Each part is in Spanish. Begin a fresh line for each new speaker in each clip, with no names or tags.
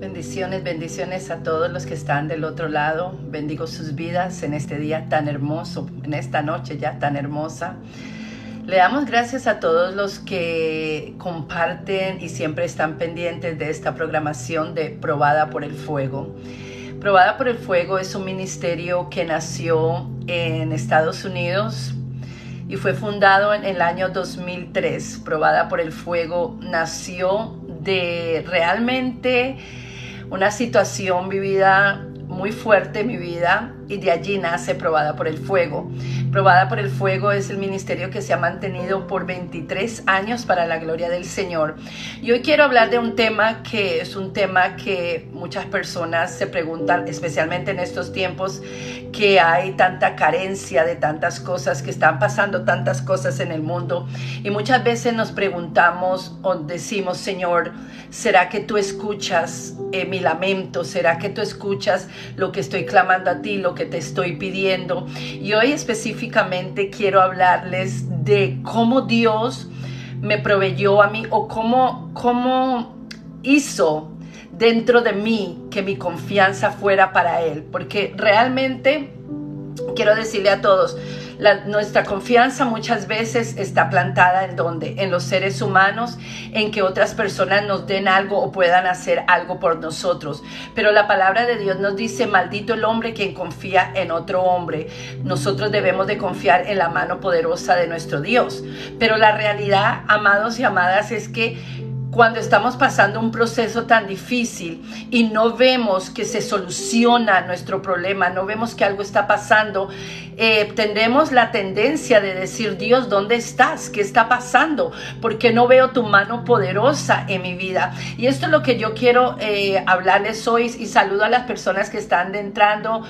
Bendiciones, bendiciones a todos los que están del otro lado. Bendigo sus vidas en este día tan hermoso, en esta noche ya tan hermosa. Le damos gracias a todos los que comparten y siempre están pendientes de esta programación de Probada por el Fuego. Probada por el Fuego es un ministerio que nació en Estados Unidos y fue fundado en el año 2003. Probada por el Fuego nació de realmente una situación vivida muy fuerte en mi vida, y de allí nace Probada por el Fuego. Probada por el Fuego es el ministerio que se ha mantenido por 23 años para la gloria del Señor. Y hoy quiero hablar de un tema que es un tema que muchas personas se preguntan, especialmente en estos tiempos que hay tanta carencia de tantas cosas, que están pasando tantas cosas en el mundo. Y muchas veces nos preguntamos o decimos: Señor, ¿será que tú escuchas mi lamento? ¿Será que tú escuchas lo que estoy clamando a ti, lo que te estoy pidiendo? Y hoy específicamente quiero hablarles de cómo Dios me proveyó a mí, o cómo hizo dentro de mí que mi confianza fuera para Él. Porque realmente quiero decirle a todos, nuestra confianza muchas veces está plantada ¿en dónde? En los seres humanos, en que otras personas nos den algo o puedan hacer algo por nosotros. Pero la palabra de Dios nos dice: maldito el hombre quien confía en otro hombre. Nosotros debemos de confiar en la mano poderosa de nuestro Dios. Pero la realidad, amados y amadas, es que cuando estamos pasando un proceso tan difícil y no vemos que se soluciona nuestro problema, no vemos que algo está pasando, tendremos la tendencia de decir: Dios, ¿dónde estás? ¿Qué está pasando? ¿Por qué no veo tu mano poderosa en mi vida? Y esto es lo que yo quiero hablarles hoy, y saludo a las personas que están entrando.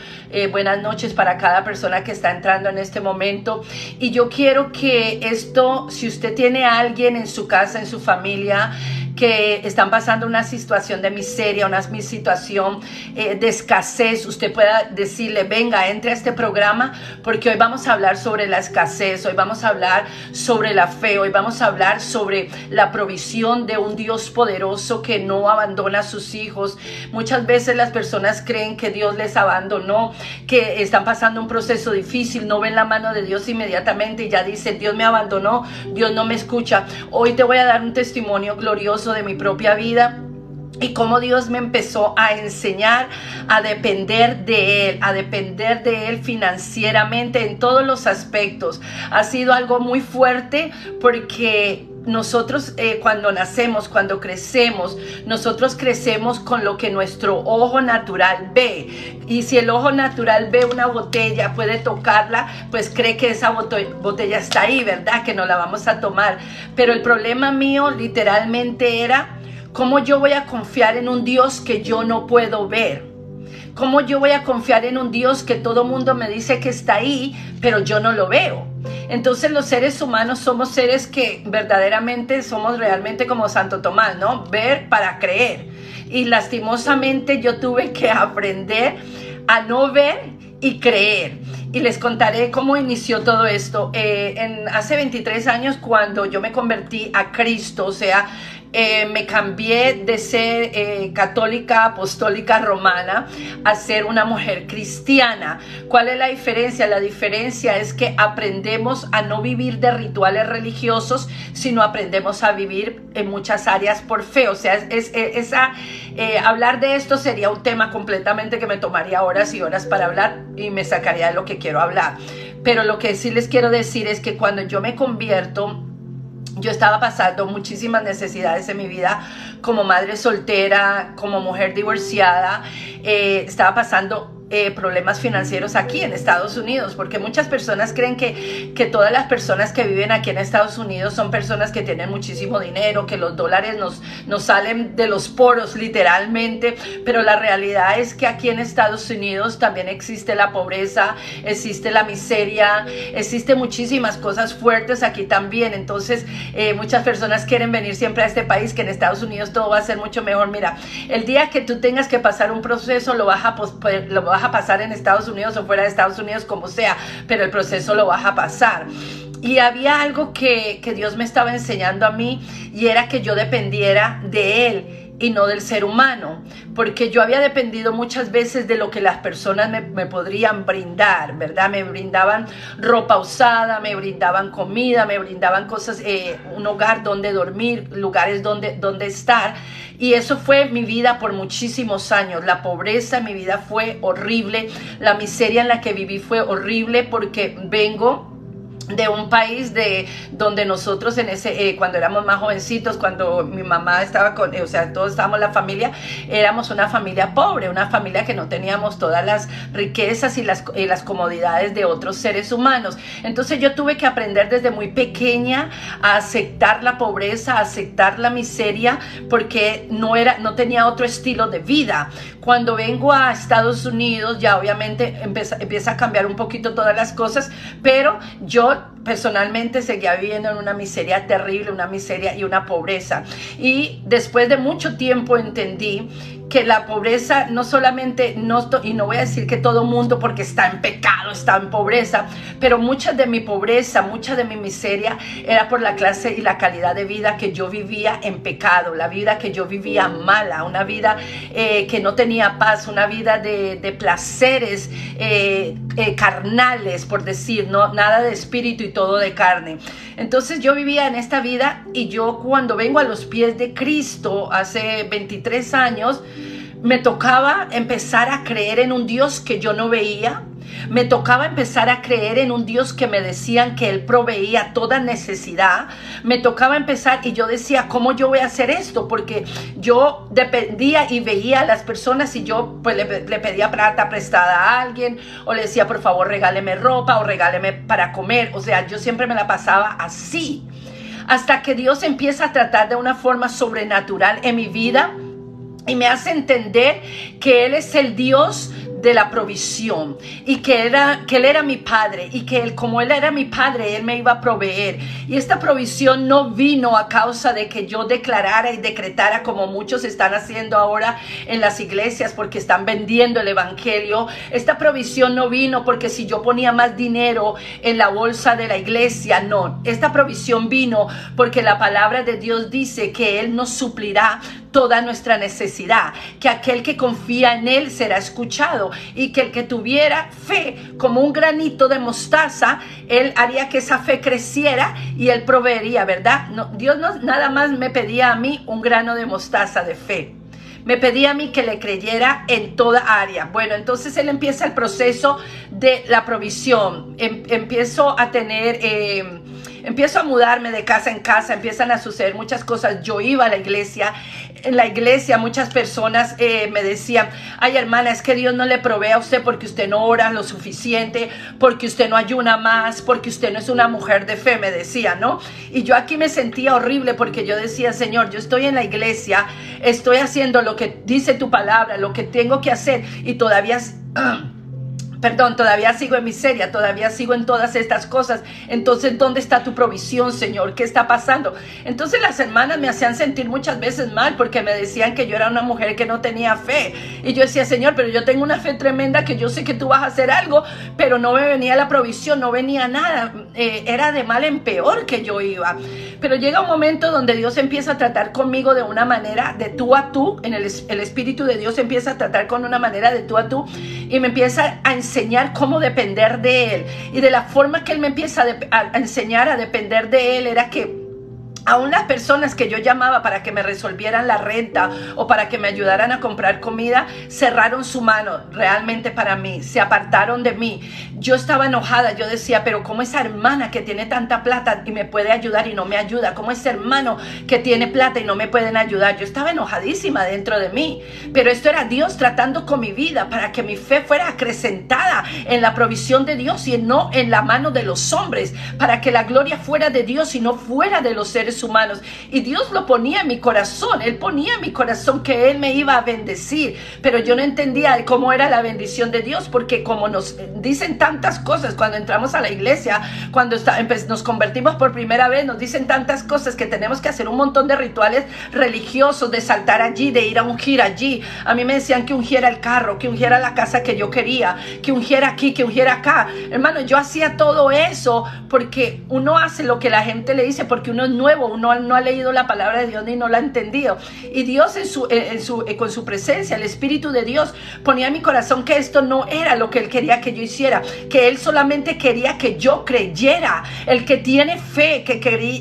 Buenas noches para cada persona que está entrando en este momento. Y yo quiero que esto, si usted tiene a alguien en su casa, en su familia, que están pasando una situación de miseria, una situación de escasez, usted pueda decirle: venga, entre a este programa, porque hoy vamos a hablar sobre la escasez, hoy vamos a hablar sobre la fe, hoy vamos a hablar sobre la provisión de un Dios poderoso que no abandona a sus hijos. Muchas veces las personas creen que Dios les abandonó, que están pasando un proceso difícil, no ven la mano de Dios inmediatamente y ya dicen: Dios me abandonó, Dios no me escucha. Hoy te voy a dar un testimonio glorioso de mi propia vida y cómo Dios me empezó a enseñar a depender de Él financieramente en todos los aspectos. Ha sido algo muy fuerte, porque nosotros cuando nacemos, cuando crecemos, nosotros crecemos con lo que nuestro ojo natural ve. Y si el ojo natural ve una botella, puede tocarla, pues cree que esa botella está ahí, ¿verdad? Que no la vamos a tomar. Pero el problema mío literalmente era: ¿cómo yo voy a confiar en un Dios que yo no puedo ver? ¿Cómo yo voy a confiar en un Dios que todo mundo me dice que está ahí, pero yo no lo veo? Entonces los seres humanos somos seres que verdaderamente somos realmente como Santo Tomás, ¿no? Ver para creer. Y lastimosamente yo tuve que aprender a no ver y creer. Y les contaré cómo inició todo esto. Hace 23 años, cuando yo me convertí a Cristo, o sea, me cambié de ser católica, apostólica, romana, a ser una mujer cristiana. ¿Cuál es la diferencia? La diferencia es que aprendemos a no vivir de rituales religiosos, sino aprendemos a vivir en muchas áreas por fe. O sea, hablar de esto sería un tema completamente que me tomaría horas y horas para hablar, y me sacaría de lo que quiero hablar. Pero lo que sí les quiero decir es que cuando yo me convierto, yo estaba pasando muchísimas necesidades en mi vida, como madre soltera, como mujer divorciada. Estaba pasando problemas financieros aquí en Estados Unidos, porque muchas personas creen que todas las personas que viven aquí en Estados Unidos son personas que tienen muchísimo dinero, que los dólares nos salen de los poros literalmente. Pero la realidad es que aquí en Estados Unidos también existe la pobreza, existe la miseria, existe muchísimas cosas fuertes aquí también. Entonces muchas personas quieren venir siempre a este país, que en Estados Unidos todo va a ser mucho mejor. Mira, el día que tú tengas que pasar un proceso, lo vas a pasar en Estados Unidos o fuera de Estados Unidos, como sea, pero el proceso lo vas a pasar. Y había algo que Dios me estaba enseñando a mí, y era que yo dependiera de Él y no del ser humano, porque yo había dependido muchas veces de lo que las personas me podrían brindar, ¿verdad? Me brindaban ropa usada, me brindaban comida, me brindaban cosas, un hogar donde dormir, lugares donde estar, y eso fue mi vida por muchísimos años. La pobreza en mi vida fue horrible, la miseria en la que viví fue horrible, porque vengo de un país donde nosotros cuando éramos más jovencitos, cuando mi mamá estaba o sea, todos estábamos la familia, éramos una familia pobre, una familia que no teníamos todas las riquezas y las comodidades de otros seres humanos. Entonces yo tuve que aprender desde muy pequeña a aceptar la pobreza, a aceptar la miseria, porque no tenía otro estilo de vida. Cuando vengo a Estados Unidos, ya obviamente empieza a cambiar un poquito todas las cosas, pero yo personalmente seguía viviendo en una miseria terrible, una miseria y una pobreza. Y después de mucho tiempo entendí que la pobreza no solamente, y no voy a decir que todo mundo porque está en pecado, está en pobreza, pero mucha de mi pobreza, mucha de mi miseria era por la clase y la calidad de vida que yo vivía en pecado, la vida que yo vivía mala, una vida que no tenía paz, una vida de placeres carnales, por decir, no, nada de espíritu y todo de carne. Entonces yo vivía en esta vida, y yo cuando vengo a los pies de Cristo hace 23 años, me tocaba empezar a creer en un Dios que yo no veía. Me tocaba empezar a creer en un Dios que me decían que Él proveía toda necesidad. Me tocaba empezar, y yo decía, ¿cómo yo voy a hacer esto? Porque yo dependía y veía a las personas, y yo pues le pedía plata prestada a alguien, o le decía, por favor, regáleme ropa o regáleme para comer. O sea, yo siempre me la pasaba así, hasta que Dios empieza a tratar de una forma sobrenatural en mi vida y me hace entender que Él es el Dios de la provisión, y que Él era mi padre, y que como Él era mi padre, Él me iba a proveer. Y esta provisión no vino a causa de que yo declarara y decretara, como muchos están haciendo ahora en las iglesias, porque están vendiendo el evangelio. Esta provisión no vino porque si yo ponía más dinero en la bolsa de la iglesia, no. Esta provisión vino porque la palabra de Dios dice que Él nos suplirá toda nuestra necesidad, que aquel que confía en Él será escuchado, y que el que tuviera fe como un granito de mostaza, Él haría que esa fe creciera y Él proveería, ¿verdad? No, Dios no nada más me pedía a mí un grano de mostaza de fe, me pedía a mí que le creyera en toda área. Bueno, entonces Él empieza el proceso de la provisión. Empiezo a tener... empiezo a mudarme de casa en casa, empiezan a suceder muchas cosas. Yo iba a la iglesia, en la iglesia muchas personas me decían, ay hermana, es que Dios no le provee a usted porque usted no ora lo suficiente, porque usted no ayuna más, porque usted no es una mujer de fe, me decían, ¿no? Y yo aquí me sentía horrible, porque yo decía, Señor, yo estoy en la iglesia, estoy haciendo lo que dice tu palabra, lo que tengo que hacer, y todavía... todavía sigo en miseria, todavía sigo en todas estas cosas. Entonces, ¿dónde está tu provisión, Señor? ¿Qué está pasando? Entonces las hermanas me hacían sentir muchas veces mal, porque me decían que yo era una mujer que no tenía fe. Y yo decía, Señor, pero yo tengo una fe tremenda, que yo sé que tú vas a hacer algo, pero no me venía la provisión, no venía nada. Era de mal en peor que yo iba. Pero llega un momento donde Dios empieza a tratar conmigo de una manera de tú a tú. El Espíritu de Dios empieza a tratar con una manera de tú a tú, y me empieza a enseñar cómo depender de Él. Y de la forma que Él me empieza a enseñar a depender de Él, era que aún las personas que yo llamaba para que me resolvieran la renta o para que me ayudaran a comprar comida, cerraron su mano realmente para mí, se apartaron de mí. Yo estaba enojada, yo decía, pero ¿cómo esa hermana que tiene tanta plata y me puede ayudar y no me ayuda? ¿Cómo ese hermano que tiene plata y no me pueden ayudar? Yo estaba enojadísima dentro de mí, pero esto era Dios tratando con mi vida para que mi fe fuera acrecentada en la provisión de Dios y no en la mano de los hombres, para que la gloria fuera de Dios y no fuera de los seres humanos. Y Dios lo ponía en mi corazón, Él ponía en mi corazón que Él me iba a bendecir, pero yo no entendía cómo era la bendición de Dios, porque como nos dicen tantas cosas cuando entramos a la iglesia, cuando nos convertimos por primera vez, nos dicen tantas cosas que tenemos que hacer un montón de rituales religiosos, de saltar allí, de ir a ungir allí. A mí me decían que ungiera el carro, que ungiera la casa que yo quería, que ungiera aquí, que ungiera acá. Hermano, yo hacía todo eso porque uno hace lo que la gente le dice, porque uno es nuevo nuevo, no ha leído la palabra de Dios ni no la ha entendido. Y Dios con su presencia, el Espíritu de Dios ponía en mi corazón que esto no era lo que Él quería que yo hiciera, que Él solamente quería que yo creyera. El que tiene fe, que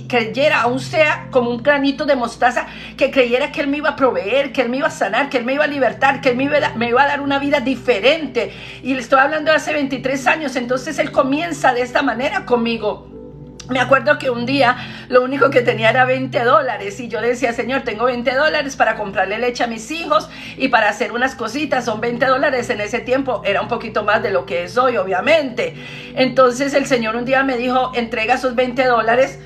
creyera, aún sea como un granito de mostaza, que creyera que Él me iba a proveer, que Él me iba a sanar, que Él me iba a libertar, que Él me iba a dar una vida diferente. Y le estoy hablando de hace 23 años, entonces Él comienza de esta manera conmigo. Me acuerdo que un día lo único que tenía era $20 y yo le decía, Señor, tengo $20 para comprarle leche a mis hijos y para hacer unas cositas. Son $20 en ese tiempo, era un poquito más de lo que es hoy, obviamente. Entonces el Señor un día me dijo, entrega esos $20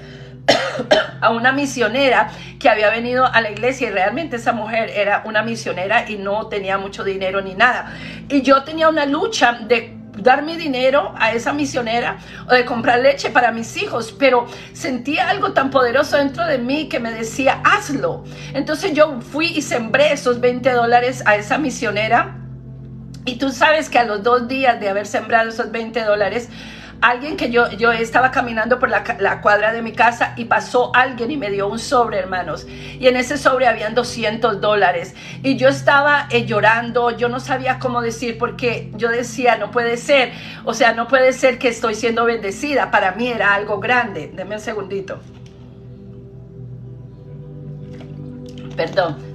a una misionera que había venido a la iglesia, y realmente esa mujer era una misionera y no tenía mucho dinero ni nada. Y yo tenía una lucha de dar mi dinero a esa misionera o de comprar leche para mis hijos, pero sentía algo tan poderoso dentro de mí que me decía, hazlo. Entonces yo fui y sembré esos $20 a esa misionera, y tú sabes que a los 2 días de haber sembrado esos $20, alguien que yo estaba caminando por la cuadra de mi casa y pasó alguien y me dio un sobre, hermanos, y en ese sobre habían $200 y yo estaba llorando. Yo no sabía cómo decir, porque yo decía, no puede ser, o sea, no puede ser que estoy siendo bendecida. Para mí era algo grande. Deme un segundito, perdón.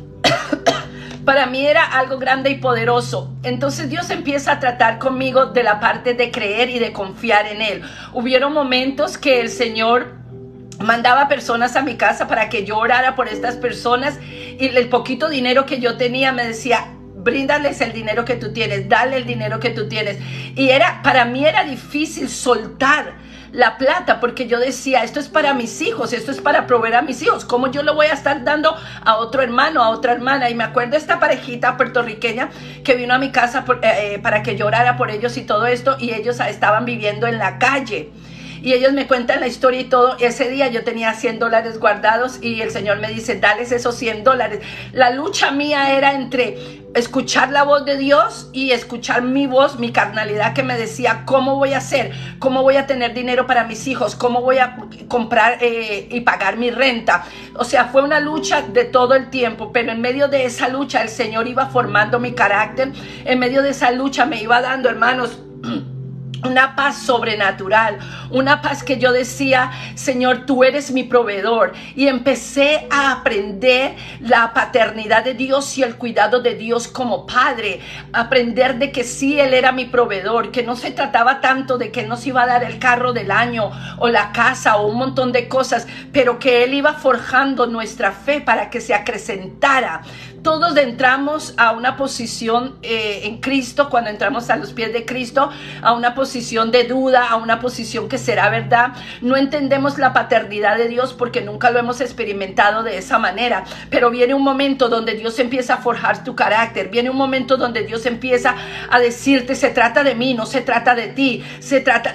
Para mí era algo grande y poderoso. Entonces Dios empieza a tratar conmigo de la parte de creer y de confiar en Él. Hubieron momentos que el Señor mandaba personas a mi casa para que yo orara por estas personas, y el poquito dinero que yo tenía me decía, bríndales el dinero que tú tienes, dale el dinero que tú tienes. Y para mí era difícil soltar la plata, porque yo decía, esto es para mis hijos, esto es para proveer a mis hijos. ¿Cómo yo lo voy a estar dando a otro hermano, a otra hermana? Y me acuerdo de esta parejita puertorriqueña que vino a mi casa para que yo orara por ellos y todo esto, y ellos estaban viviendo en la calle. Y ellos me cuentan la historia y todo. Ese día yo tenía $100 guardados y el Señor me dice, dales esos $100. La lucha mía era entre escuchar la voz de Dios y escuchar mi voz, mi carnalidad, que me decía, ¿cómo voy a hacer? ¿Cómo voy a tener dinero para mis hijos? ¿Cómo voy a comprar y pagar mi renta? O sea, fue una lucha de todo el tiempo, pero en medio de esa lucha el Señor iba formando mi carácter. En medio de esa lucha me iba dando, hermanos, una paz sobrenatural, una paz que yo decía, Señor, tú eres mi proveedor. Y empecé a aprender la paternidad de Dios y el cuidado de Dios como padre. Aprender de que sí, Él era mi proveedor, que no se trataba tanto de que nos iba a dar el carro del año o la casa o un montón de cosas, pero que Él iba forjando nuestra fe para que se acrecentara. Todos entramos a una posición en Cristo, cuando entramos a los pies de Cristo, a una posición de duda, a una posición que será verdad. No entendemos la paternidad de Dios porque nunca lo hemos experimentado de esa manera. Pero viene un momento donde Dios empieza a forjar tu carácter. Viene un momento donde Dios empieza a decirte, se trata de mí, no se trata de ti.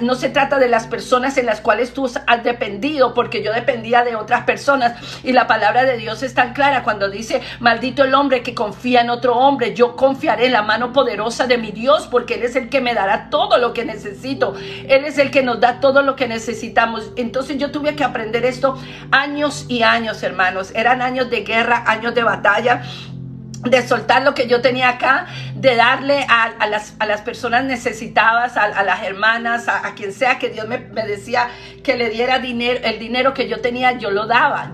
No se trata de las personas en las cuales tú has dependido, porque yo dependía de otras personas. Y la palabra de Dios es tan clara cuando dice, maldito el hombre que confía en otro hombre. Yo confiaré en la mano poderosa de mi Dios, porque Él es el que me dará todo lo que necesito. Él es el que nos da todo lo que necesitamos. Entonces yo tuve que aprender esto años y años, hermanos. Eran años de guerra, años de batalla, de soltar lo que yo tenía acá, de darle a las personas necesitadas, a las hermanas, a quien sea que Dios me decía que le diera dinero. El dinero que yo tenía, yo lo daba.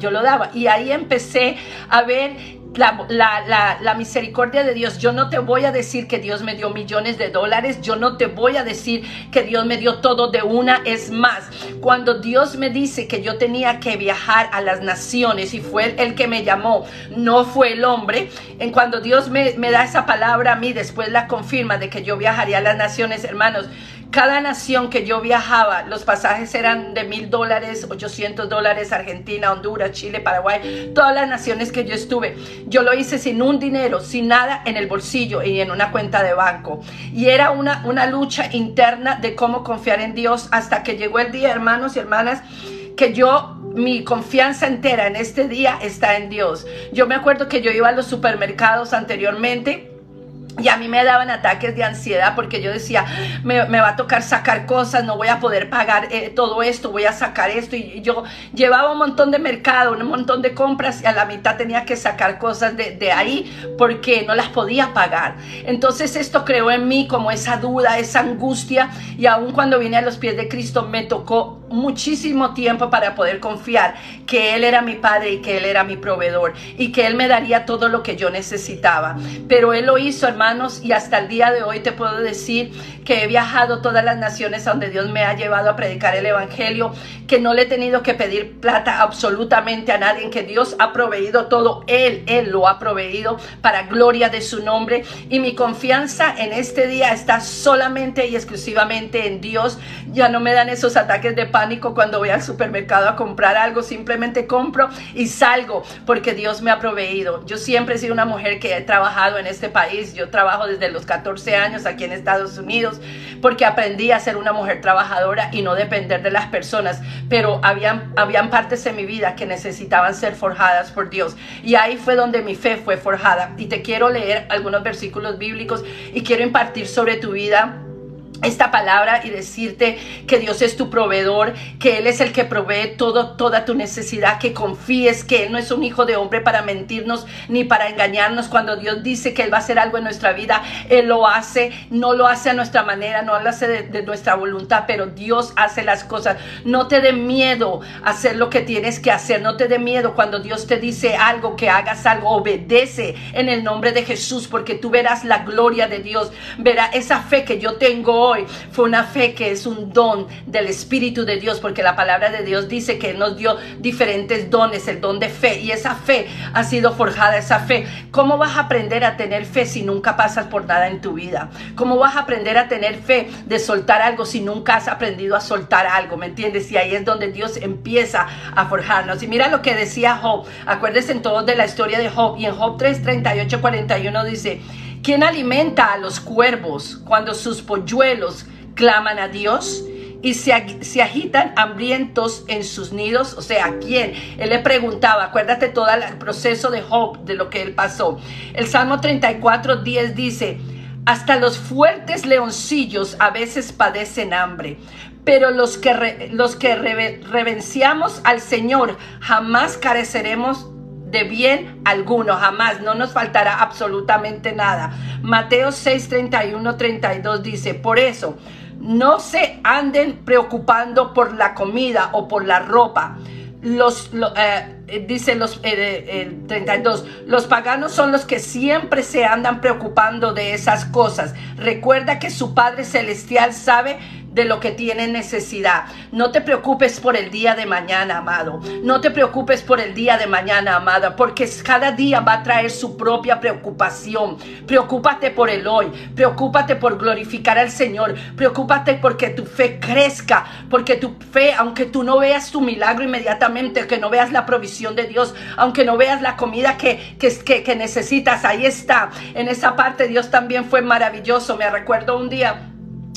Y ahí empecé a ver la misericordia de Dios. Yo no te voy a decir que Dios me dio millones de dólares. Yo no te voy a decir que Dios me dio todo de una. Es más, cuando Dios me dice que yo tenía que viajar a las naciones, y fue el que me llamó, no fue el hombre. Cuando Dios me da esa palabra a mí, después la confirma de que yo viajaría a las naciones, hermanos. Cada nación que yo viajaba, los pasajes eran de $1,000, $800, Argentina, Honduras, Chile, Paraguay, todas las naciones que yo estuve. Yo lo hice sin un dinero, sin nada en el bolsillo y en una cuenta de banco. Y era una lucha interna de cómo confiar en Dios, hasta que llegó el día, hermanos y hermanas, que mi confianza entera en este día está en Dios. Yo me acuerdo que yo iba a los supermercados anteriormente Y a mí me daban ataques de ansiedad porque yo decía, me va a tocar sacar cosas, no voy a poder pagar todo esto, voy a sacar esto. Y yo llevaba un montón de mercado, un montón de compras y a la mitad tenía que sacar cosas de ahí porque no las podía pagar. Entonces esto creó en mí como esa duda, esa angustia, y aun cuando vine a los pies de Cristo me tocó muchísimo tiempo para poder confiar que Él era mi Padre y que Él era mi proveedor y que Él me daría todo lo que yo necesitaba. Pero Él lo hizo, hermanos, y hasta el día de hoy te puedo decir que he viajado todas las naciones a donde Dios me ha llevado a predicar el evangelio, que no le he tenido que pedir plata absolutamente a nadie, que Dios ha proveído todo. Él lo ha proveído para gloria de su nombre, y mi confianza en este día está solamente y exclusivamente en Dios. Ya no me dan esos ataques de pánico cuando voy al supermercado a comprar algo, simplemente compro y salgo porque Dios me ha proveído. Yo siempre he sido una mujer que he trabajado en este país. Yo trabajo desde los 14 años aquí en Estados Unidos porque aprendí a ser una mujer trabajadora y no depender de las personas, pero habían partes en mi vida que necesitaban ser forjadas por Dios, y ahí fue donde mi fe fue forjada. Y te quiero leer algunos versículos bíblicos y quiero impartir sobre tu vida esta palabra y decirte que Dios es tu proveedor, que Él es el que provee toda tu necesidad, que confíes que Él no es un hijo de hombre para mentirnos ni para engañarnos. Cuando Dios dice que Él va a hacer algo en nuestra vida, Él lo hace. No lo hace a nuestra manera, no lo hace de nuestra voluntad, pero Dios hace las cosas. No te dé miedo hacer lo que tienes que hacer, no te dé miedo cuando Dios te dice algo, que hagas algo. Obedece en el nombre de Jesús, porque tú verás la gloria de Dios. Verás esa fe que yo tengo hoy. Fue una fe que es un don del Espíritu de Dios, porque la palabra de Dios dice que Él nos dio diferentes dones, el don de fe, y esa fe ha sido forjada, esa fe. ¿Cómo vas a aprender a tener fe si nunca pasas por nada en tu vida? ¿Cómo vas a aprender a tener fe de soltar algo si nunca has aprendido a soltar algo? ¿Me entiendes? Y ahí es donde Dios empieza a forjarnos. Y mira lo que decía Job. Acuérdense en todos de la historia de Job, y en Job 3, 38, 41 dice: ¿quién alimenta a los cuervos cuando sus polluelos claman a Dios y se agitan hambrientos en sus nidos? O sea, ¿quién? Él le preguntaba. Acuérdate todo el proceso de Job, de lo que él pasó. El Salmo 34, 10 dice: hasta los fuertes leoncillos a veces padecen hambre, pero los que reverenciamos al Señor jamás careceremos de bien alguno, jamás, no nos faltará absolutamente nada. Mateo 6, 31, 32 dice: por eso no se anden preocupando por la comida o por la ropa. Dice el 32, los paganos son los que siempre se andan preocupando de esas cosas. Recuerda que su Padre Celestial sabe de lo que tiene necesidad. No te preocupes por el día de mañana, amado. No te preocupes por el día de mañana, amada, porque cada día va a traer su propia preocupación. Preocúpate por el hoy. Preocúpate por glorificar al Señor. Preocúpate porque tu fe crezca, porque tu fe, aunque tú no veas tu milagro inmediatamente, que no veas la provisión de Dios, aunque no veas la comida que necesitas, ahí está. En esa parte Dios también fue maravilloso. Me recuerdo un día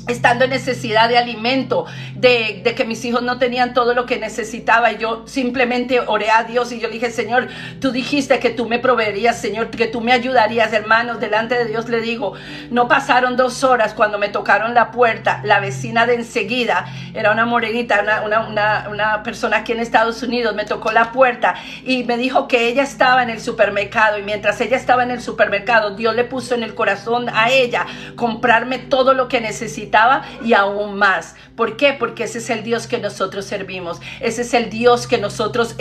estando en necesidad de alimento, de que mis hijos no tenían todo lo que necesitaba, y yo simplemente oré a Dios y yo le dije: Señor, tú dijiste que tú me proveerías, Señor, que tú me ayudarías. Hermanos, delante de Dios le digo, no pasaron 2 horas cuando me tocaron la puerta. La vecina de enseguida, era una morenita, una persona aquí en Estados Unidos, me tocó la puerta y me dijo que ella estaba en el supermercado, y mientras ella estaba en el supermercado, Dios le puso en el corazón a ella comprarme todo lo que necesitaba y aún más. ¿Por qué? Porque ese es el Dios que nosotros servimos. Ese es el Dios que nosotros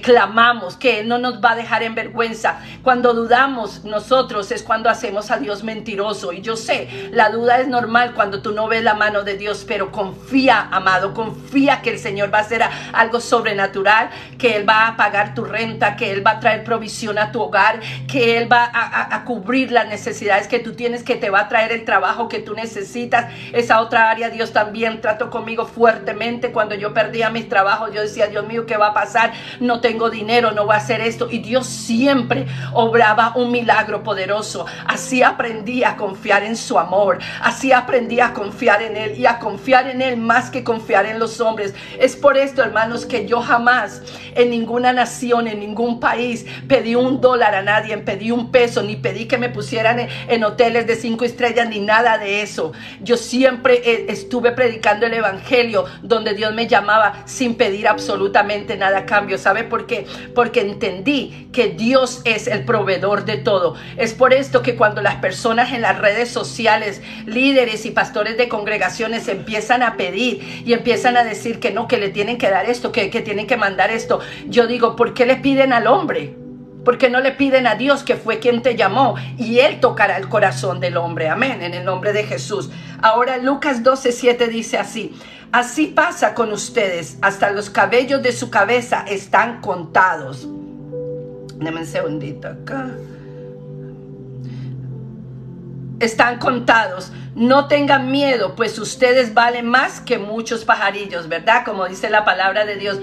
clamamos, que Él no nos va a dejar en vergüenza. Cuando dudamos nosotros es cuando hacemos a Dios mentiroso. Y yo sé, la duda es normal cuando tú no ves la mano de Dios, pero confía, amado, confía que el Señor va a hacer algo sobrenatural, que Él va a pagar tu renta, que Él va a traer provisión a tu hogar, que Él va a cubrir las necesidades que tú tienes, que te va a traer el trabajo que tú necesitas. necesitas. Esa otra área Dios también trató conmigo fuertemente. Cuando yo perdía mis trabajos, yo decía, Dios mío, ¿qué va a pasar? No tengo dinero, no voy a hacer esto. Y Dios siempre obraba un milagro poderoso. Así aprendí a confiar en su amor. Así aprendí a confiar en Él y a confiar en Él más que confiar en los hombres. Es por esto, hermanos, que yo jamás en ninguna nación, en ningún país pedí $1 a nadie, pedí $1, ni pedí que me pusieran en hoteles de 5 estrellas, ni nada de eso. Yo siempre estuve predicando el evangelio donde Dios me llamaba sin pedir absolutamente nada a cambio. ¿Sabe por qué? Porque entendí que Dios es el proveedor de todo. Es por esto que cuando las personas en las redes sociales, líderes y pastores de congregaciones empiezan a pedir y empiezan a decir que no, que le tienen que dar esto, que tienen que mandar esto, yo digo, ¿por qué le piden al hombre? ¿Por qué no le piden a Dios, que fue quien te llamó? Y Él tocará el corazón del hombre. Amén, en el nombre de Jesús. Ahora Lucas 12:7 dice así: así pasa con ustedes, hasta los cabellos de su cabeza están contados. Deme un segundito acá. Están contados. No tengan miedo, pues ustedes valen más que muchos pajarillos, ¿verdad? Como dice la palabra de Dios.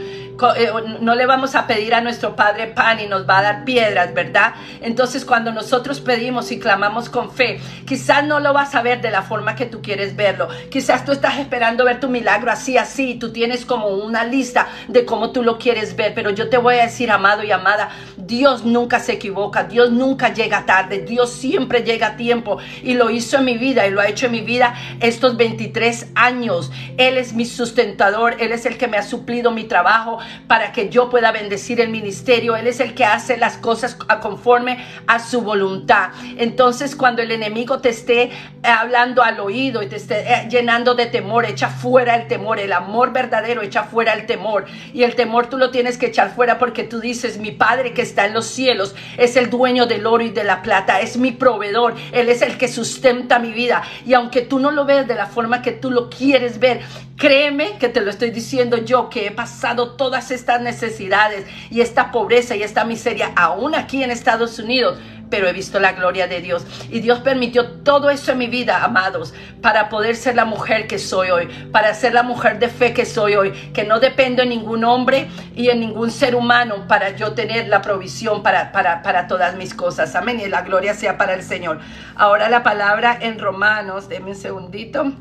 No le vamos a pedir a nuestro Padre pan y nos va a dar piedras, ¿verdad? Entonces cuando nosotros pedimos y clamamos con fe, quizás no lo vas a ver de la forma que tú quieres verlo. Quizás tú estás esperando ver tu milagro así, y tú tienes como una lista de cómo tú lo quieres ver. Pero yo te voy a decir, amado y amada, Dios nunca se equivoca, Dios nunca llega tarde, Dios siempre llega a tiempo, y lo hizo en mi vida y lo ha hecho en mi vida estos 23 años. Él es mi sustentador, Él es el que me ha suplido mi trabajo para que yo pueda bendecir el ministerio. Él es el que hace las cosas conforme a su voluntad. Entonces cuando el enemigo te esté hablando al oído y te esté llenando de temor, echa fuera el temor. El amor verdadero echa fuera el temor, y el temor tú lo tienes que echar fuera, porque tú dices, mi Padre que está en los cielos es el dueño del oro y de la plata, es mi proveedor, Él es el que sustenta mi vida. Y aunque tú no lo ves de la forma que tú lo quieres ver, créeme que te lo estoy diciendo yo, que he pasado todas estas necesidades y esta pobreza y esta miseria aún aquí en Estados Unidos, pero he visto la gloria de Dios. Y Dios permitió todo eso en mi vida, amados, para poder ser la mujer que soy hoy, para ser la mujer de fe que soy hoy, que no dependo en ningún hombre y en ningún ser humano para yo tener la provisión para todas mis cosas. Amén. Y la gloria sea para el Señor. Ahora la palabra en Romanos, denme un segundito.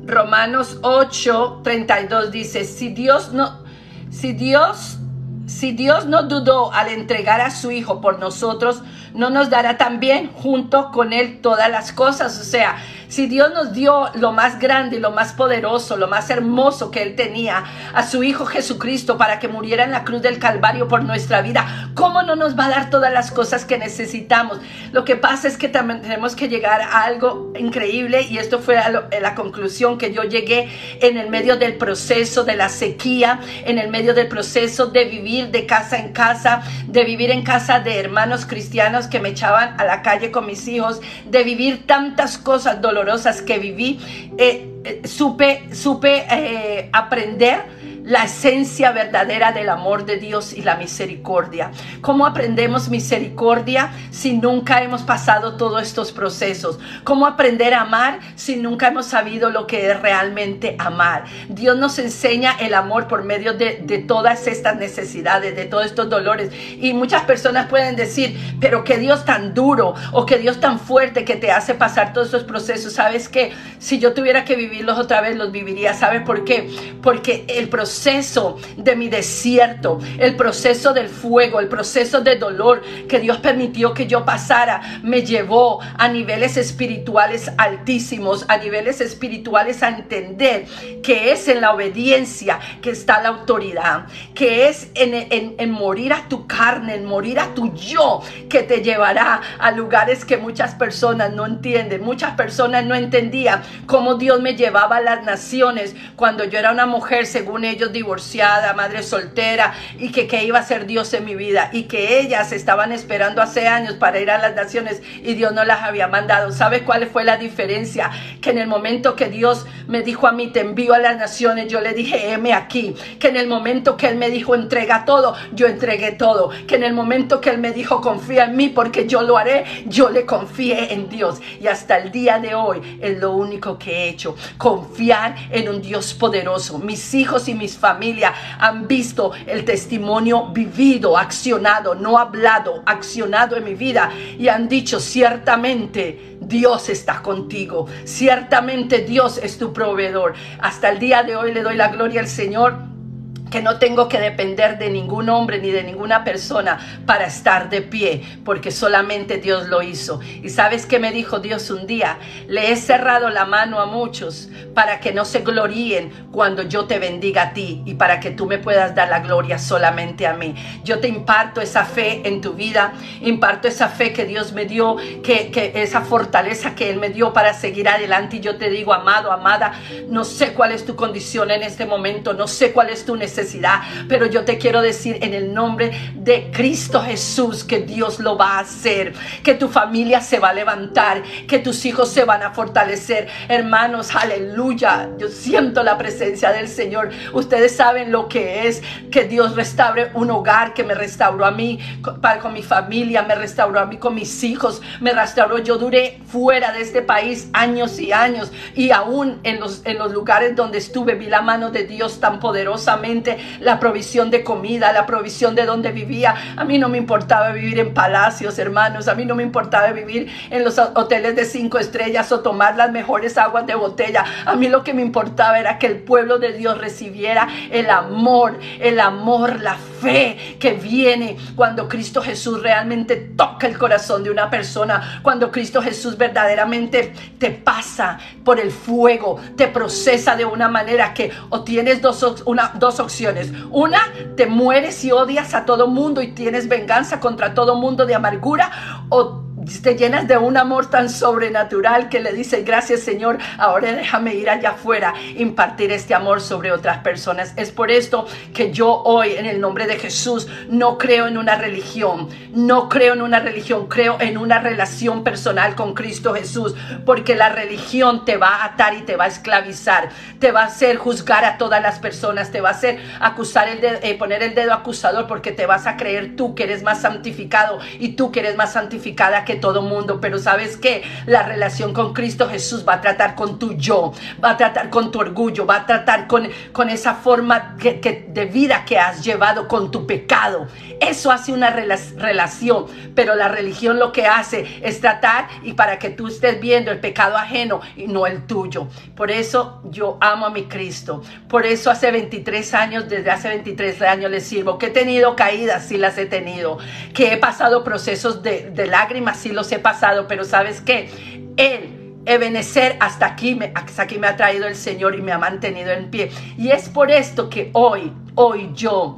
Romanos 8:32 dice, si Dios no dudó al entregar a su Hijo por nosotros, ¿no nos dará también junto con Él todas las cosas? O sea, si Dios nos dio lo más grande y lo más poderoso, lo más hermoso que Él tenía, a su Hijo Jesucristo, para que muriera en la cruz del Calvario por nuestra vida, ¿cómo no nos va a dar todas las cosas que necesitamos? Lo que pasa es que también tenemos que llegar a algo increíble, y esto fue la conclusión que yo llegué en el medio del proceso de la sequía, en el medio del proceso de vivir de casa en casa, de vivir en casa de hermanos cristianos que me echaban a la calle con mis hijos, de vivir tantas cosas dolorosas que viví. Supe aprender la esencia verdadera del amor de Dios y la misericordia. ¿Cómo aprendemos misericordia si nunca hemos pasado todos estos procesos? ¿Cómo aprender a amar si nunca hemos sabido lo que es realmente amar? Dios nos enseña el amor por medio de todas estas necesidades, de todos estos dolores. Y muchas personas pueden decir, pero qué Dios tan duro, o qué Dios tan fuerte que te hace pasar todos estos procesos. ¿Sabes qué? Si yo tuviera que vivirlos otra vez, los viviría. ¿Sabe por qué? Porque el proceso de mi desierto, el proceso del fuego, el proceso de dolor que Dios permitió que yo pasara, me llevó a niveles espirituales altísimos, a niveles espirituales, a entender que es en la obediencia que está la autoridad, que es en morir a tu carne, en morir a tu yo, que te llevará a lugares que muchas personas no entienden. Muchas personas no entendían cómo Dios me llevaba a las naciones cuando yo era una mujer, según ellos, ellos divorciada, madre soltera, y que iba a ser Dios en mi vida, y que ellas estaban esperando hace años para ir a las naciones y Dios no las había mandado. ¿Sabe cuál fue la diferencia? Que en el momento que Dios me dijo a mí, te envío a las naciones, yo le dije, heme aquí. Que en el momento que Él me dijo, entrega todo, yo entregué todo. Que en el momento que Él me dijo, confía en mí porque yo lo haré, yo le confié en Dios. Y hasta el día de hoy es lo único que he hecho, confiar en un Dios poderoso. Mis hijos y mis familias han visto el testimonio vivido, accionado, no hablado, accionado en mi vida, y han dicho, ciertamente Dios está contigo, ciertamente Dios es tu proveedor. Hasta el día de hoy le doy la gloria al Señor, que no tengo que depender de ningún hombre ni de ninguna persona para estar de pie, porque solamente Dios lo hizo. ¿Y sabes qué me dijo Dios un día? Le he cerrado la mano a muchos para que no se gloríen cuando yo te bendiga a ti, y para que tú me puedas dar la gloria solamente a mí. Yo te imparto esa fe en tu vida, imparto esa fe que Dios me dio, que esa fortaleza que Él me dio para seguir adelante. Y yo te digo, amado, amada, no sé cuál es tu condición en este momento, no sé cuál es tu necesidad, pero yo te quiero decir en el nombre de Cristo Jesús que Dios lo va a hacer, que tu familia se va a levantar, que tus hijos se van a fortalecer. Hermanos, aleluya, yo siento la presencia del Señor. Ustedes saben lo que es que Dios restaure un hogar, que me restauró a mí con mi familia, me restauró a mí con mis hijos, me restauró. Yo duré fuera de este país años y años, y aún en los lugares donde estuve vi la mano de Dios tan poderosamente, la provisión de comida, la provisión de donde vivía. A mí no me importaba vivir en palacios, hermanos, a mí no me importaba vivir en los hoteles de 5 estrellas o tomar las mejores aguas de botella. A mí lo que me importaba era que el pueblo de Dios recibiera el amor, la fe que viene cuando Cristo Jesús realmente toca el corazón de una persona, cuando Cristo Jesús verdaderamente te pasa por el fuego, te procesa de una manera que o tienes dos opciones. Una, te mueres y odias a todo mundo y tienes venganza contra todo mundo de amargura, o te llenas de un amor tan sobrenatural que le dices, gracias Señor, ahora déjame ir allá afuera, impartir este amor sobre otras personas. Es por esto que yo hoy, en el nombre de Jesús, no creo en una religión, creo en una relación personal con Cristo Jesús, porque la religión te va a atar y te va a esclavizar, te va a hacer juzgar a todas las personas, te va a hacer acusar poner el dedo acusador, porque te vas a creer tú que eres más santificado y tú que eres más santificada que todo mundo. Pero ¿sabes qué? La relación con Cristo Jesús va a tratar con tu yo, va a tratar con tu orgullo, va a tratar con esa forma de vida que has llevado, con tu pecado. Eso hace una relación, pero la religión lo que hace es tratar y para que tú estés viendo el pecado ajeno y no el tuyo. Por eso yo amo a mi Cristo, por eso desde hace 23 años le sirvo, que he tenido caídas, sí las he tenido, que he pasado procesos de lágrimas, sí los he pasado, pero ¿sabes qué? Ebenecer, hasta aquí me ha traído el Señor y me ha mantenido en pie. Y es por esto que hoy yo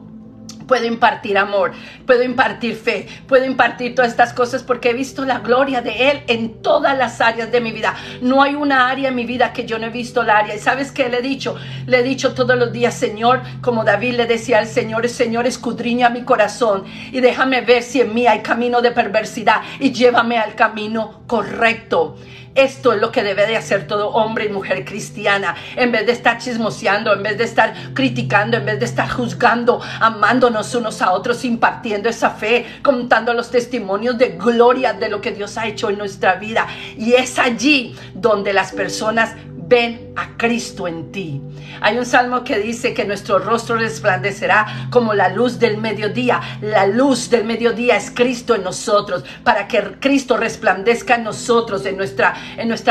puedo impartir amor, puedo impartir fe, puedo impartir todas estas cosas, porque he visto la gloria de Él en todas las áreas de mi vida. No hay una área en mi vida que yo no he visto la área. ¿Y sabes qué le he dicho? Le he dicho todos los días, Señor, como David le decía al Señor, Señor, escudriña mi corazón y déjame ver si en mí hay camino de perversidad y llévame al camino correcto. Esto es lo que debe de hacer todo hombre y mujer cristiana, en vez de estar chismoseando, en vez de estar criticando, en vez de estar juzgando, amándonos unos a otros, impartiendo esa fe, contando los testimonios de gloria de lo que Dios ha hecho en nuestra vida. Y es allí donde las personas ven a Cristo en ti. Hay un salmo que dice que nuestro rostro resplandecerá como la luz del mediodía. La luz del mediodía es Cristo en nosotros. Para que Cristo resplandezca en nosotros, en nuestra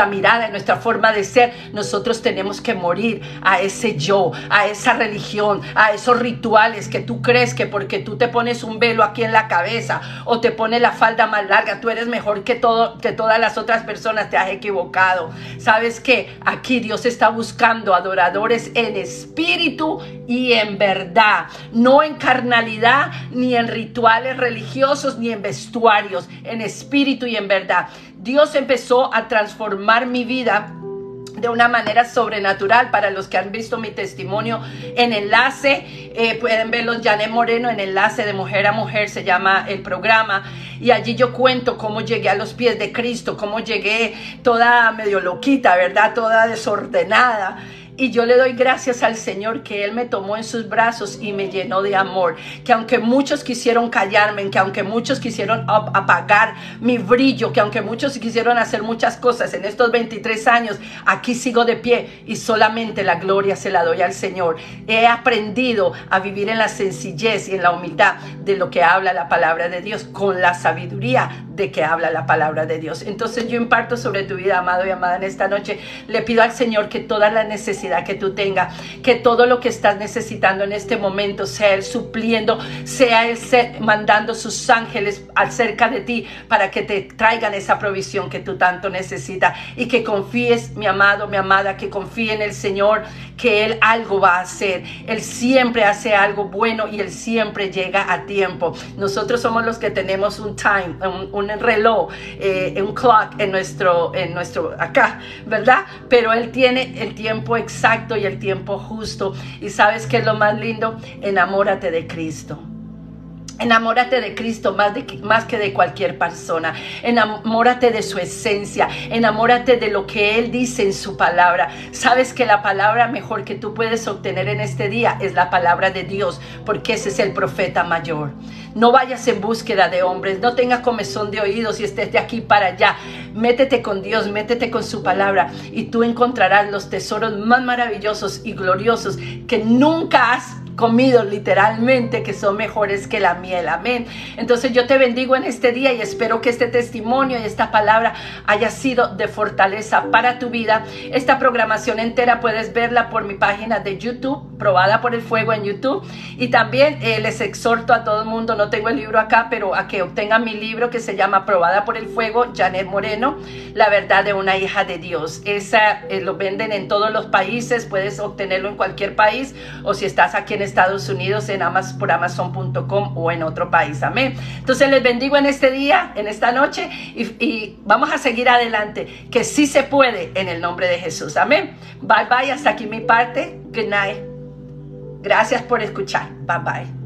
mirada, en nuestra forma de ser, nosotros tenemos que morir a ese yo, a esa religión, a esos rituales que tú crees que porque tú te pones un velo aquí en la cabeza o te pones la falda más larga, tú eres mejor que todas las otras personas. Te has equivocado. ¿Sabes qué? Aquí Dios está buscando adoradores en espíritu y en verdad, no en carnalidad, ni en rituales religiosos, ni en vestuarios, en espíritu y en verdad. Dios empezó a transformar mi vida de una manera sobrenatural. Para los que han visto mi testimonio en Enlace, pueden verlos, Janet Moreno, en Enlace de Mujer a Mujer se llama el programa, y allí yo cuento cómo llegué a los pies de Cristo, cómo llegué toda medio loquita, ¿verdad? Toda desordenada. Y yo le doy gracias al Señor que Él me tomó en sus brazos y me llenó de amor. Que aunque muchos quisieron callarme, que aunque muchos quisieron apagar mi brillo, que aunque muchos quisieron hacer muchas cosas en estos 23 años, aquí sigo de pie y solamente la gloria se la doy al Señor. He aprendido a vivir en la sencillez y en la humildad de lo que habla la palabra de Dios, con la sabiduría de que habla la palabra de Dios. Entonces yo imparto sobre tu vida, amado y amada, en esta noche. Le pido al Señor que toda la necesidad que tú tengas, que todo lo que estás necesitando en este momento, sea Él supliendo, sea Él mandando sus ángeles acerca de ti para que te traigan esa provisión que tú tanto necesitas, y que confíes, mi amado, mi amada, que confíe en el Señor, que Él algo va a hacer. Él siempre hace algo bueno y Él siempre llega a tiempo. Nosotros somos los que tenemos un time, un reloj, un clock en nuestro acá, ¿verdad? Pero Él tiene el tiempo exacto y el tiempo justo. Y ¿sabes qué es lo más lindo? Enamórate de Cristo. Enamórate de Cristo más que de cualquier persona. Enamórate de su esencia. Enamórate de lo que Él dice en su palabra. Sabes que la palabra mejor que tú puedes obtener en este día es la palabra de Dios, porque ese es el profeta mayor. No vayas en búsqueda de hombres, no tengas comezón de oídos y estés de aquí para allá. Métete con Dios, métete con su palabra, y tú encontrarás los tesoros más maravillosos y gloriosos que nunca has comido, literalmente, que son mejores que la miel. Amén. Entonces yo te bendigo en este día y espero que este testimonio y esta palabra haya sido de fortaleza para tu vida. Esta programación entera puedes verla por mi página de YouTube, Probada por el Fuego en YouTube, y también les exhorto a todo el mundo, no tengo el libro acá, pero a que obtengan mi libro que se llama Probada por el Fuego, Janet Moreno, la verdad de una hija de Dios. Esa lo venden en todos los países, puedes obtenerlo en cualquier país, o si estás aquí en Estados Unidos, por Amazon.com o en otro país. Amén. Entonces les bendigo en este día, en esta noche, y vamos a seguir adelante, que sí se puede, en el nombre de Jesús. Amén. Bye bye, hasta aquí mi parte. Good night. Gracias por escuchar. Bye bye.